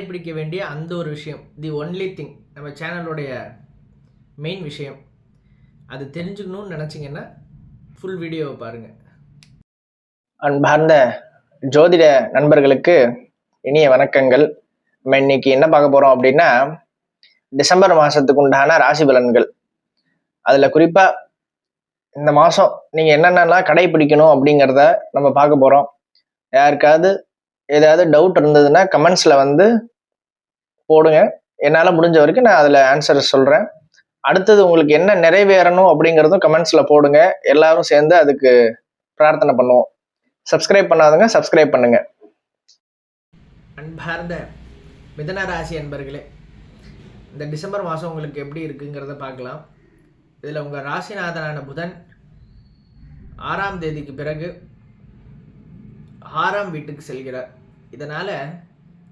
கடைபிடிக்க வேண்டிய அந்த ஒரு விஷயம், தி ஒன்லி திங், நம்ம சேனலோடைய மெயின் விஷயம், அது தெரிஞ்சுக்கணும்னு நினச்சிங்கன்னா ஃபுல் வீடியோவை பாருங்கள். அன்பார்ந்த ஜோதிட நண்பர்களுக்கு இனிய வணக்கங்கள். நம்ம இன்னைக்கு என்ன பார்க்க போறோம் அப்படின்னா, டிசம்பர் மாசத்துக்கு உண்டான ராசி பலன்கள். அதுல குறிப்பா இந்த மாசம் நீங்க என்னென்னலாம் கடைபிடிக்கணும் அப்படிங்கிறத நம்ம பார்க்க போறோம். யாருக்காவது ஏதாவது டவுட் இருந்ததுன்னா கமெண்ட்ஸ்ல வந்து போடுங்க. என்னால முடிஞ்ச வரைக்கும் நான் அதுல ஆன்சர் சொல்றேன். அடுத்தது உங்களுக்கு என்ன நிறைவேறணும் அப்படிங்கிறதும் கமெண்ட்ஸ்ல போடுங்க. எல்லாரும் சேர்ந்து அதுக்கு பிரார்த்தனை பண்ணுவோம். சப்ஸ்கிரைப் பண்ணாதவங்க சப்ஸ்கிரைப் பண்ணுங்க. அன்பார்ந்த மிதன ராசி அன்பர்களே, இந்த டிசம்பர் மாதம் உங்களுக்கு எப்படி இருக்குங்கிறத பார்க்கலாம். இதில் உங்கள் ராசிநாதனான புதன் 6ஆம் தேதிக்கு பிறகு 6ஆம் வீட்டுக்கு செல்கிறார். இதனால்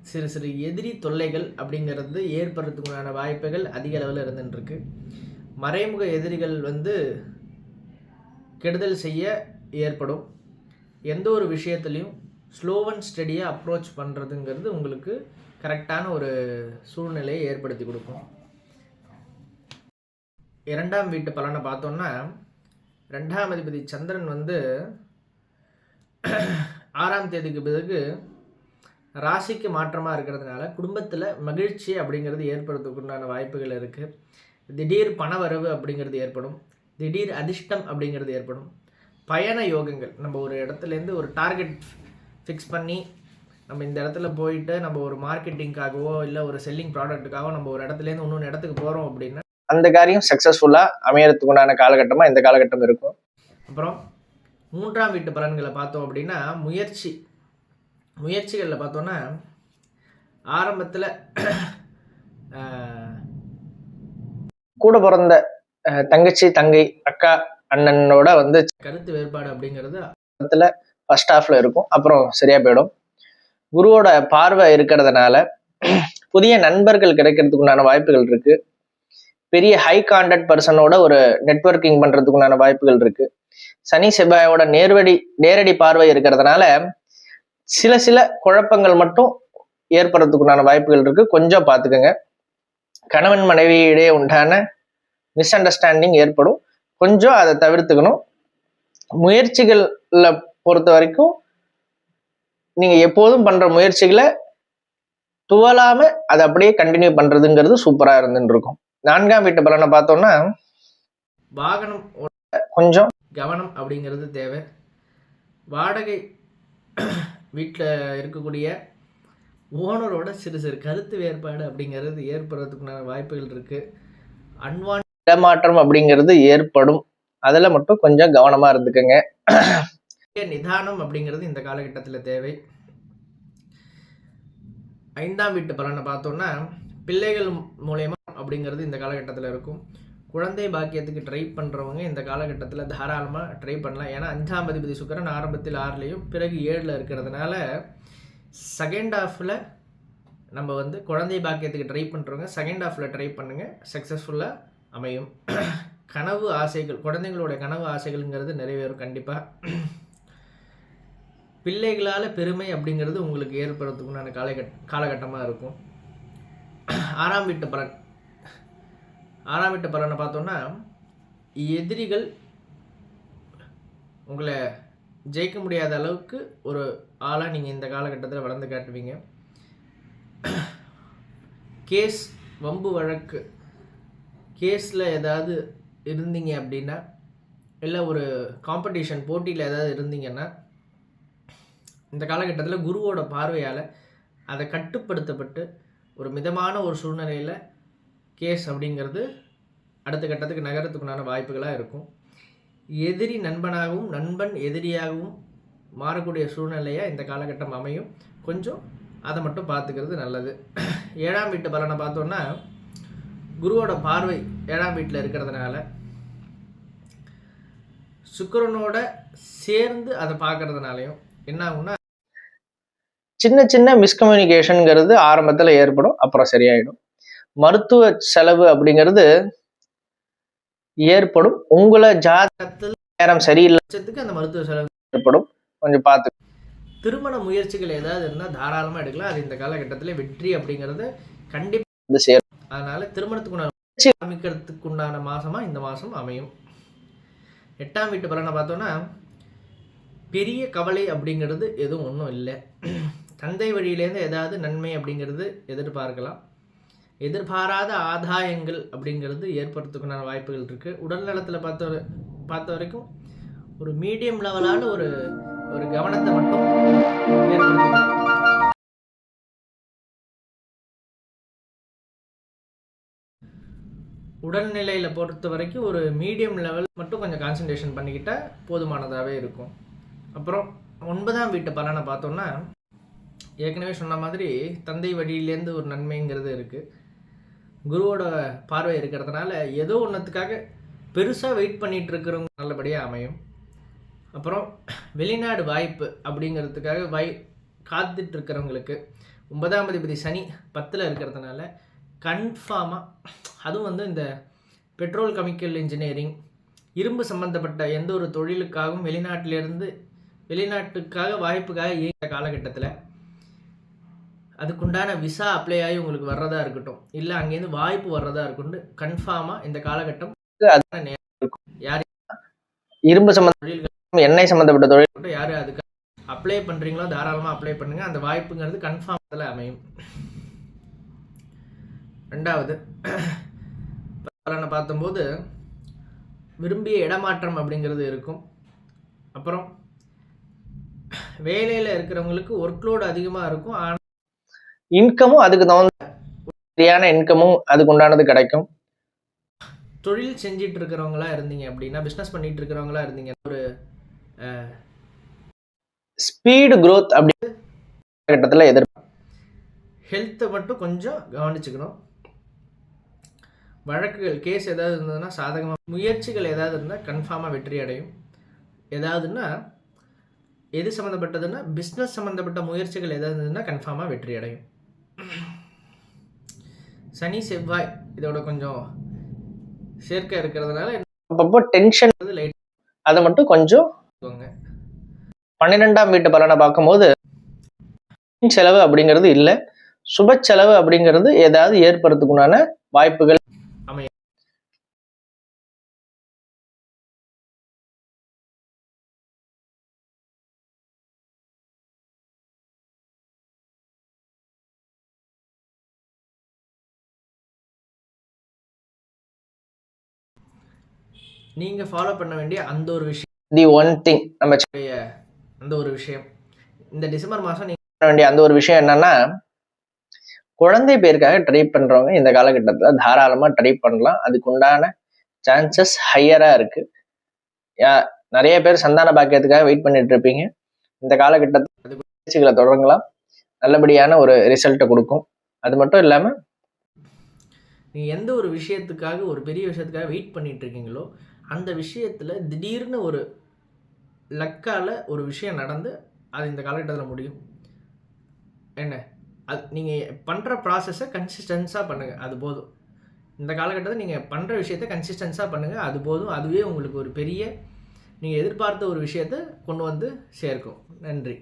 சிறு சிறு எதிரி தொல்லைகள் அப்படிங்கிறது ஏற்படுறதுக்குண்டான வாய்ப்புகள் அதிக அளவில் இருந்துருக்கு. மறைமுக எதிரிகள் வந்து கெடுதல் செய்ய ஏற்படும். எந்த ஒரு விஷயத்துலையும் ஸ்லோ அண்ட் ஸ்டடியாக அப்ரோச் பண்ணுறதுங்கிறது உங்களுக்கு கரெக்டான ஒரு சூழ்நிலையை ஏற்படுத்தி கொடுக்கும். 2ஆம் வீட்டு பலனை பார்த்தோன்னா, 2ஆம் அதிபதி சந்திரன் வந்து 6ஆம் தேதிக்கு பிறகு ராசிக்கு மாற்றமாக இருக்கிறதுனால குடும்பத்தில் மகிழ்ச்சி அப்படிங்கிறது ஏற்படுறதுக்குண்டான வாய்ப்புகள் இருக்குது. திடீர் பணவரவு அப்படிங்கிறது ஏற்படும். திடீர் அதிர்ஷ்டம் அப்படிங்கிறது ஏற்படும். பயண யோகங்கள், நம்ம ஒரு இடத்துலேருந்து ஒரு டார்கெட் ஃபிக்ஸ் பண்ணி நம்ம இந்த இடத்துல போயிட்டு நம்ம ஒரு மார்க்கெட்டிங்காகவோ இல்லை ஒரு செல்லிங் ப்ராடக்ட்டுக்காகவோ நம்ம ஒரு இடத்துலேருந்து இன்னொன்று இடத்துக்கு போகிறோம் அப்படின்னா அந்த காரியம் சக்ஸஸ்ஃபுல்லாக அமையறதுக்கு உண்டான காலகட்டமாக இந்த காலகட்டம் இருக்கும். அப்புறம் 3ஆம் வீட்டு பலன்களை பார்த்தோம் அப்படின்னா, முயற்சிகளில் பார்த்தோன்னா ஆரம்பத்தில் கூட பிறந்த தங்கச்சி, தங்கை, அக்கா, அண்ணனோட வந்து கருத்து வேறுபாடு அப்படிங்கிறது ஃபர்ஸ்ட் ஹாஃப்ல இருக்கும். அப்புறம் சரியா போயிடும். குருவோட பார்வை இருக்கிறதுனால புதிய நண்பர்கள் கிடைக்கிறதுக்கு உண்டான வாய்ப்புகள் இருக்கு. பெரிய ஹை கான்டாக்ட் பர்சனோட ஒரு நெட்வொர்க்கிங் பண்றதுக்கு உண்டான வாய்ப்புகள் இருக்கு. சனி செவ்வாயோட நேரடி பார்வை இருக்கிறதுனால சில குழப்பங்கள் மட்டும் ஏற்படுறதுக்குண்டான வாய்ப்புகள் இருக்கு. கொஞ்சம் பார்த்துக்கோங்க. கணவன் மனைவியிடையே உண்டான மிஸ் அண்டர்ஸ்டாண்டிங் ஏற்படும். கொஞ்சம் அதை தவிர்த்துக்கணும். முயற்சிகளை பொறுத்த வரைக்கும் நீங்க எப்போதும் பண்ற முயற்சிகளை துவலாம அதை அப்படியே கண்டினியூ பண்றதுங்கிறது சூப்பரா இருந்துட்டு இருக்கும். 4ஆம் வீட்டு பலனை பார்த்தோம்னா, வாகனம் கொஞ்சம் கவனம் அப்படிங்கிறது தேவை. வாடகை வீட்டில் இருக்கக்கூடிய ஓனரோட சிறு சிறு கருத்து வேறுபாடு அப்படிங்கிறது ஏற்படுறதுக்குண்டான வாய்ப்புகள் இருக்கு. இடமாற்றம் அப்படிங்கிறது ஏற்படும். அதில் மட்டும் கொஞ்சம் கவனமா இருந்துக்கங்க. நிதானம் அப்படிங்கிறது இந்த காலகட்டத்தில் தேவை. 5ஆம் வீட்டு பலனை பார்த்தோம்னா, பிள்ளைகள் மூலயமா அப்படிங்கிறது இந்த காலகட்டத்தில் இருக்கும். குழந்தை பாக்கியத்துக்கு ட்ரை பண்ணுறவங்க இந்த காலகட்டத்தில் தாராளமாக ட்ரை பண்ணலாம். ஏன்னா 5ஆம் அதிபதி சுக்கிரன் ஆரம்பத்தில் 6லையும் பிறகு 7ல் இருக்கிறதுனால செகண்ட் ஹாஃபில் நம்ம வந்து குழந்தை பாக்கியத்துக்கு ட்ரை பண்ணுறவங்க செகண்ட் ஹாஃபில் ட்ரை பண்ணுங்கள், சக்ஸஸ்ஃபுல்லாக அமையும். கனவு ஆசைகள், குழந்தைங்களோட கனவு ஆசைகள்ங்கிறது நிறைவேறும் கண்டிப்பாக. பிள்ளைகளால் பெருமை அப்படிங்கிறது உங்களுக்கு ஏற்படுறதுக்குண்டான காலகட்டமாக இருக்கும். 6ஆம் வீட்டு பலனை பார்த்தோன்னா, எதிரிகள் உங்களை ஜெயிக்க முடியாத அளவுக்கு ஒரு ஆளாக நீங்கள் இந்த காலகட்டத்தில் வளர்ந்து காட்டுவீங்க. கேஸ், வம்பு வழக்கு, கேஸில் ஏதாவது இருந்தீங்க அப்படின்னா, இல்லை ஒரு காம்படிஷன் போட்டியில் ஏதாவது இருந்தீங்கன்னா, இந்த காலகட்டத்தில் குருவோட பார்வையால் அதை கட்டுப்படுத்தப்பட்டு ஒரு மிதமான ஒரு சூழ்நிலையில் கேஸ் அப்படிங்கிறது அடுத்த கட்டத்துக்கு நகரத்துக்குண்டான வாய்ப்புகளாக இருக்கும். எதிரி நண்பனாகவும் நண்பன் எதிரியாகவும் மாறக்கூடிய சூழ்நிலையாக இந்த காலகட்டம் அமையும். கொஞ்சம் அதை மட்டும் பார்த்துக்கிறது நல்லது. 7ஆம் வீட்டு பலனை பார்த்தோன்னா, குருவோட பார்வை 7ஆம் வீட்டில் இருக்கிறதுனால சுக்கிரனோட சேர்ந்து அதை பார்க்கறதுனாலையும் என்ன ஆகும்னா, சின்ன மிஸ்கம்யூனிகேஷன்ங்கிறது ஆரம்பத்தில் ஏற்படும். அப்புறம் சரியாயிடும். மருத்துவ செலவு அப்படிங்கிறது ஏற்படும். உங்களை ஜாதகத்தில் நேரம் சரியில்லை அந்த மருத்துவ செலவு ஏற்படும். கொஞ்சம் பார்த்து. திருமண முயற்சிகள் ஏதாவது இருந்தால் தாராளமாக எடுக்கலாம். அது இந்த காலகட்டத்தில் வெற்றி அப்படிங்கிறது கண்டிப்பாக வந்து சேரும். அதனால் திருமணத்துக்குண்டான ஆரம்பிக்கிறதுக்குண்டான மாதமாக இந்த மாதம் அமையும். 8ஆம் வீட்டு பலனை பார்த்தோன்னா பெரிய கவலை அப்படிங்கிறது எதுவும் ஒன்றும் இல்லை. தந்தை வழியிலேருந்து ஏதாவது நன்மை அப்படிங்கிறது எதிர்பார்க்கலாம். எதிர்பாராத ஆதாயங்கள் அப்படிங்கிறது ஏற்படுறதுக்குண்டான வாய்ப்புகள் இருக்குது. உடல் நலத்தில் பார்த்த வரைக்கும் ஒரு மீடியம் லெவலான ஒரு கவனத்தை மட்டும் ஏற்படுத்திக்கணும். உடல்நிலையில் பொறுத்த வரைக்கும் ஒரு மீடியம் லெவல் மட்டும் கொஞ்சம் கான்சன்ட்ரேஷன் பண்ணிக்கிட்டால் போதுமானதாகவே இருக்கும். அப்புறம் 9ஆம் வீட்டு பலனை பார்த்தோன்னா ஏற்கனவே சொன்ன மாதிரி தந்தை வழியிலேருந்து ஒரு நன்மைங்கிறது இருக்குது. குருவோட பார்வை இருக்கிறதுனால ஏதோ ஒன்றுத்துக்காக பெருசாக வெயிட் பண்ணிகிட்டு இருக்கிறவங்க நல்லபடியாக அமையும். அப்புறம் வெளிநாடு வாய்ப்பு அப்படிங்கிறதுக்காக காத்துட்டு இருக்கிறவங்களுக்கு 9ஆம் அதிபதி சனி 10ல் இருக்கிறதுனால கன்ஃபார்மாக அதுவும் வந்து இந்த பெட்ரோல் கெமிக்கல் இன்ஜினியரிங் இரும்பு சம்மந்தப்பட்ட எந்த ஒரு தொழிலுக்காகவும் வெளிநாட்டுக்காக வாய்ப்புக்காக இயங்கிய காலகட்டத்தில் அதுக்குண்டான விசா அப்ளை ஆகி உங்களுக்கு வர்றதா இருக்கட்டும், இல்லை அங்கேருந்து வாய்ப்பு வர்றதா இருக்கட்டும், கன்ஃபார்மாக இந்த காலகட்டம் யார் இரும்பு சம்பந்த தொழில்கள், எண்ணெய் சம்மந்தப்பட்ட தொழில் யார் அதுக்கு அப்ளை பண்ணுறீங்களோ தாராளமாக அப்ளை பண்ணுங்கள். அந்த வாய்ப்புங்கிறது கன்ஃபார்ம் அமையும். 2வது பலனை பார்த்தம்போது விரும்பிய இடமாற்றம் அப்படிங்கிறது இருக்கும். அப்புறம் வேலையில் இருக்கிறவங்களுக்கு ஒர்க்லோடு அதிகமாக இருக்கும். ஆனால் இன்கமும் அதுக்கு தகுந்த இன்கமும் அதுக்கு உண்டானது கிடைக்கும். தொழில் செஞ்சிட்டு இருக்கிறவங்களா இருந்தீங்க அப்படின்னா, பிஸ்னஸ் பண்ணிட்டு இருக்கிறவங்களா இருந்தீங்க, ஒரு ஸ்பீடு க்ரோத் அப்படி கட்டத்தில் ஹெல்த்தை மட்டும் கொஞ்சம் கவனிச்சுக்கணும். வழக்குகள் கேஸ் ஏதாவது இருந்ததுன்னா சாதகமாக, முயற்சிகள் ஏதாவது இருந்தால் கன்ஃபார்மாக வெற்றி அடையும். ஏதாவதுன்னா எது சம்மந்தப்பட்டதுன்னா பிஸ்னஸ் சம்மந்தப்பட்ட முயற்சிகள் ஏதாவது இருந்ததுன்னா கன்ஃபார்மாக வெற்றி அடையும். சனி செவ்வாய் இதோட கொஞ்சம் சேர்க்கை இருக்கிறதுனால அப்பப்போ டென்ஷன் லைட் அதை மட்டும் கொஞ்சம் 12ஆம் வீட்டு பலனை பார்க்கும்போது செலவு அப்படிங்கிறது இல்லை, சுப செலவு அப்படிங்கிறது ஏதாவது ஏற்படுறதுக்குண்டான வாய்ப்புகள் அமையும். நீங்கள் ஃபாலோ பண்ண வேண்டிய அந்த ஒரு விஷயம், தி ஒன் திங், நம்ம அந்த ஒரு விஷயம் இந்த டிசம்பர் மாதம் நீங்கள் பண்ண வேண்டிய அந்த ஒரு விஷயம் என்னன்னா, குழந்தை பேருக்காக ட்ரை பண்ணுறவங்க இந்த காலகட்டத்தில் தாராளமாக ட்ரை பண்ணலாம். அதுக்கு உண்டான சான்சஸ் ஹையராக இருக்குது. நிறைய பேர் சந்தான பாக்கியத்துக்காக வெயிட் பண்ணிட்டு இருப்பீங்க. இந்த காலகட்டத்தில் முயற்சிகளை தொடங்கலாம், நல்லபடியான ஒரு ரிசல்ட்டை கொடுக்கும். அது மட்டும் இல்லாமல் நீங்கள் எந்த ஒரு விஷயத்துக்காக, ஒரு பெரிய விஷயத்துக்காக வெயிட் பண்ணிட்டு இருக்கீங்களோ அந்த விஷயத்தில் திடீர்னு ஒரு லக்கால் ஒரு விஷயம் நடந்து அது இந்த காலகட்டத்தில் முடியும். என்ன அது நீங்கள் பண்ணுற ப்ராசஸை கன்சிஸ்டன்ஸாக பண்ணுங்கள், அது போதும். இந்த காலகட்டத்தில் நீங்கள் பண்ணுற விஷயத்தை கன்சிஸ்டன்ஸாக பண்ணுங்கள், அது போதும். அதுவே உங்களுக்கு ஒரு பெரிய நீங்கள் எதிர்பார்த்த ஒரு விஷயத்தை கொண்டு வந்து சேர்க்கும். நன்றி.